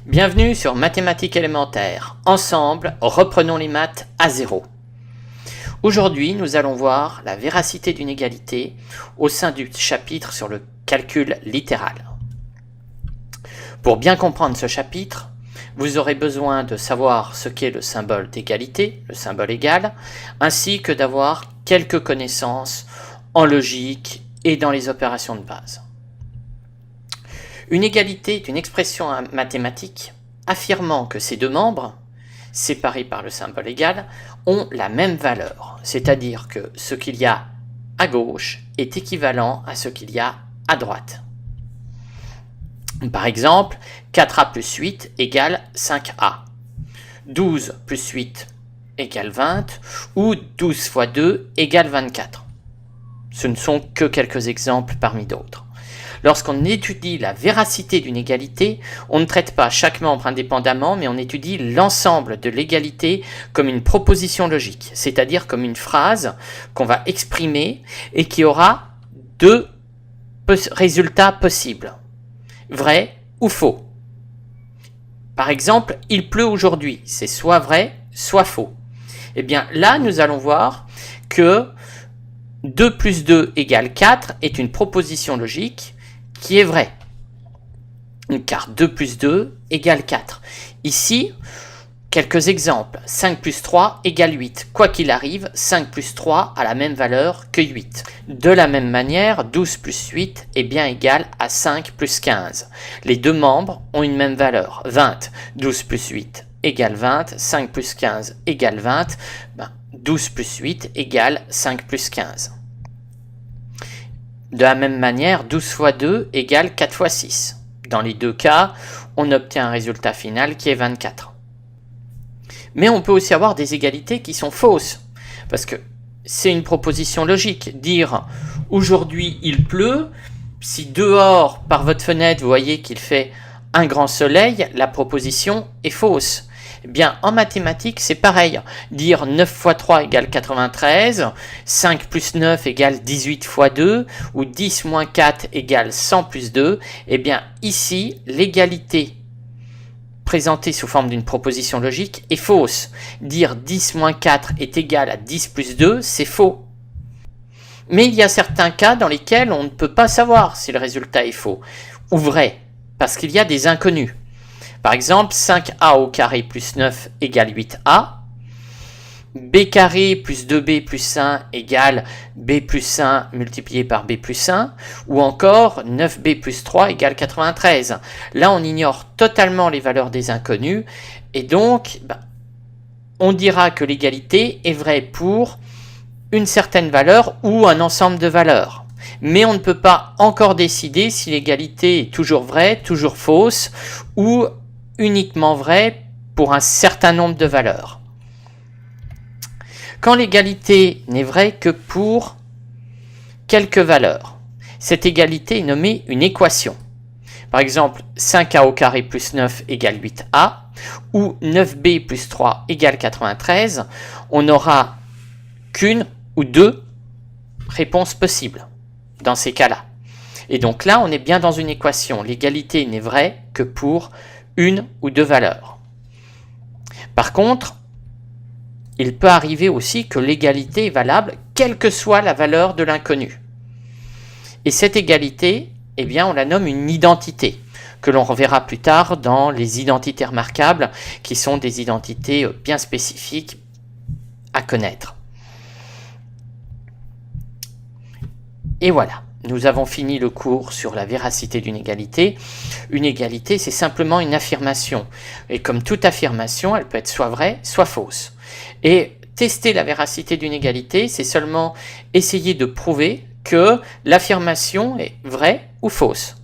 Bienvenue sur Mathématiques élémentaires. Ensemble, reprenons les maths à zéro. Aujourd'hui, nous allons voir la véracité d'une égalité au sein du chapitre sur le calcul littéral. Pour bien comprendre ce chapitre, vous aurez besoin de savoir ce qu'est le symbole d'égalité, le symbole égal, ainsi que d'avoir quelques connaissances en logique et dans les opérations de base. Une égalité est une expression mathématique affirmant que ses deux membres, séparés par le symbole égal, ont la même valeur, c'est-à-dire que ce qu'il y a à gauche est équivalent à ce qu'il y a à droite. Par exemple, 4a plus 8 égale 5a, 12 plus 8 égale 20 ou 12 fois 2 égale 24. Ce ne sont que quelques exemples parmi d'autres. Lorsqu'on étudie la véracité d'une égalité, on ne traite pas chaque membre indépendamment, mais on étudie l'ensemble de l'égalité comme une proposition logique, c'est-à-dire comme une phrase qu'on va exprimer et qui aura deux résultats possibles, vrai ou faux. Par exemple, il pleut aujourd'hui, c'est soit vrai, soit faux. Eh bien là, nous allons voir que 2 plus 2 égale 4 est une proposition logique qui est vraie, car 2 plus 2 égale 4. Ici, quelques exemples. 5 plus 3 égale 8. Quoi qu'il arrive, 5 plus 3 a la même valeur que 8. De la même manière, 12 plus 8 est bien égal à 5 plus 15. Les deux membres ont une même valeur, 20. 12 plus 8 égale 20, 5 plus 15 égale 20, 12 plus 8 égale 5 plus 15. De la même manière, 12 fois 2 égale 4 fois 6. Dans les deux cas, on obtient un résultat final qui est 24. Mais on peut aussi avoir des égalités qui sont fausses, parce que c'est une proposition logique. Dire « aujourd'hui il pleut », si dehors, par votre fenêtre, vous voyez qu'il fait un grand soleil, la proposition est fausse. Eh bien, en mathématiques, c'est pareil. Dire 9 fois 3 égale 93, 5 plus 9 égale 18 fois 2, ou 10 moins 4 égale 100 plus 2, eh bien, ici, l'égalité présentée sous forme d'une proposition logique est fausse. Dire 10 moins 4 est égal à 10 plus 2, c'est faux. Mais il y a certains cas dans lesquels on ne peut pas savoir si le résultat est faux ou vrai, parce qu'il y a des inconnus. Par exemple, 5a au carré plus 9 égale 8a, b carré plus 2b plus 1 égale b plus 1 multiplié par b plus 1, ou encore 9b plus 3 égale 93. Là, on ignore totalement les valeurs des inconnus, et donc, on dira que l'égalité est vraie pour une certaine valeur ou un ensemble de valeurs. Mais on ne peut pas encore décider si l'égalité est toujours vraie, toujours fausse, ou uniquement vraie pour un certain nombre de valeurs. Quand l'égalité n'est vraie que pour quelques valeurs, cette égalité est nommée une équation. Par exemple, 5a au carré plus 9 égale 8a, ou 9b plus 3 égale 93, on n'aura qu'une ou deux réponses possibles dans ces cas-là. Et donc là, on est bien dans une équation. L'égalité n'est vraie que pour une ou deux valeurs. Par contre, il peut arriver aussi que l'égalité est valable quelle que soit la valeur de l'inconnu. Et cette égalité, eh bien, on la nomme une identité, que l'on reverra plus tard dans les identités remarquables, qui sont des identités bien spécifiques à connaître. Et voilà. Nous avons fini le cours sur la véracité d'une égalité. Une égalité, c'est simplement une affirmation. Et comme toute affirmation, elle peut être soit vraie, soit fausse. Et tester la véracité d'une égalité, c'est seulement essayer de prouver que l'affirmation est vraie ou fausse.